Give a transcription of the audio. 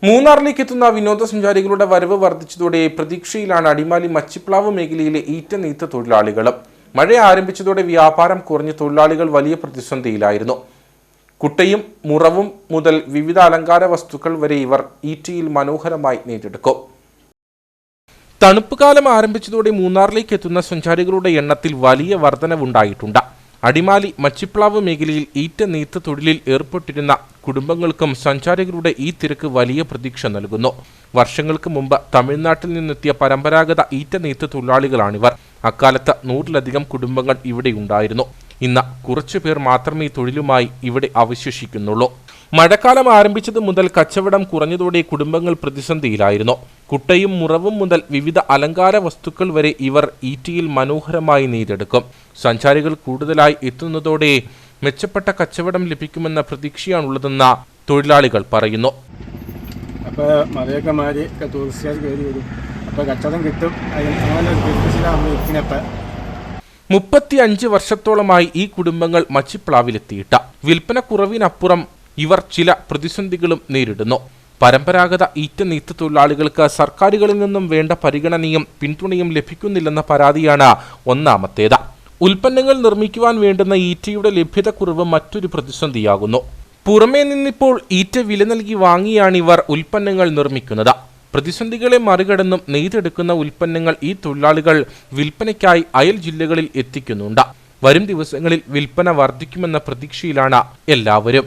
മൂന്നാറിലേക്ക് എത്തുന്ന വിനോദസഞ്ചാരികളുടെ വരവ് വർദ്ധിച്ചതോടെ പ്രതീക്ഷയിലാണ് അടിമാലി മച്ചിപ്ലാവ് മേഖലയിലെ ഈറ്റ നെയ്ത്ത് തൊഴിലാളികളും. മഴ ആരംഭിച്ചതോടെ വ്യാപാരം കുറഞ്ഞ് തൊഴിലാളികൾ വലിയ പ്രതിസന്ധിയിലായിരുന്നു. കുട്ടയും മുറവും മുതൽ വിവിധ അലങ്കാര വസ്തുക്കൾ വരെ ഇവർ ഈറ്റയിൽ മനോഹരമായി നെയ്തെടുക്കും. തണുപ്പുകാലം ആരംഭിച്ചതോടെ മൂന്നാറിലേക്ക് എത്തുന്ന സഞ്ചാരികളുടെ എണ്ണത്തിൽ വലിയ വർധനവുണ്ടായിട്ടുണ്ട്. അടിമാലി മച്ചിപ്ലാവ് മേഖലയിൽ ഈറ്റ നെയ്ത്ത് തൊഴിലിൽ ഏർപ്പെട്ടിരുന്ന കുടുംബങ്ങൾക്കും സഞ്ചാരികളുടെ ഈ തിരക്ക് വലിയ പ്രതീക്ഷ നൽകുന്നു. വർഷങ്ങൾക്ക് മുമ്പ് തമിഴ്നാട്ടിൽ നിന്നെത്തിയ പരമ്പരാഗത ഈറ്റ നെയ്ത്ത് തൊഴിലാളികളാണിവർ. അക്കാലത്ത് 100-ലധികം കുടുംബങ്ങൾ ഇവിടെ ഉണ്ടായിരുന്നു. ഇന്ന് കുറച്ചു പേർ മാത്രമേ തൊഴിലുമായി ഇവിടെ അവശേഷിക്കുന്നുള്ളൂ. മഴക്കാലം ആരംഭിച്ചത് മുതൽ കച്ചവടം കുറഞ്ഞതോടെ കുടുംബങ്ങൾ പ്രതിസന്ധിയിലായിരുന്നു. കുട്ടയും മുറവും മുതൽ വിവിധ അലങ്കാര വസ്തുക്കൾ വരെ ഇവർ ഈറ്റയിൽ മനോഹരമായി നെയ്തെടുക്കും. സഞ്ചാരികൾ കൂടുതലായി എത്തുന്നതോടെ മെച്ചപ്പെട്ട കച്ചവടം ലഭിക്കുമെന്ന പ്രതീക്ഷയാണുള്ളതെന്ന് തൊഴിലാളികൾ പറയുന്നു. അപ്പോൾ മഴയൊക്കെ മാറി ടൂറിസ്റ്റുകാർ കയറി വരും, അപ്പോൾ കച്ചവടം കിട്ടും. 35 വർഷത്തോളമായി ഈ കുടുംബങ്ങൾ മച്ചിപ്ലാവിലെത്തിയിട്ട് വിൽപ്പന കുറവിനപ്പുറം ഇവർ ചില പ്രതിസന്ധികളും നേരിടുന്നു. പരമ്പരാഗത ഈറ്റ നെയ്ത്ത് തൊഴിലാളികൾക്ക് സർക്കാരുകളിൽ നിന്നും വേണ്ട പരിഗണനയും പിന്തുണയും ലഭിക്കുന്നില്ലെന്ന പരാതിയാണ് ഒന്നാമത്തേത്. ഉൽപ്പന്നങ്ങൾ നിർമ്മിക്കുവാൻ വേണ്ടുന്ന ഈറ്റയുടെ ലഭ്യതക്കുറവ് മറ്റൊരു പ്രതിസന്ധിയാകുന്നു. പുറമേ നിന്നിപ്പോൾ ഈറ്റ വില നൽകി വാങ്ങിയാണിവർ ഉൽപ്പന്നങ്ങൾ നിർമ്മിക്കുന്നത്. പ്രതിസന്ധികളെ മറികടന്നും നെയ്തെടുക്കുന്ന ഉൽപ്പന്നങ്ങൾ ഈ തൊഴിലാളികൾ വിൽപ്പനയ്ക്കായി അയൽ ജില്ലകളിൽ എത്തിക്കുന്നുണ്ട്. വരും ദിവസങ്ങളിൽ വിൽപ്പന വർദ്ധിക്കുമെന്ന പ്രതീക്ഷയിലാണ് എല്ലാവരും.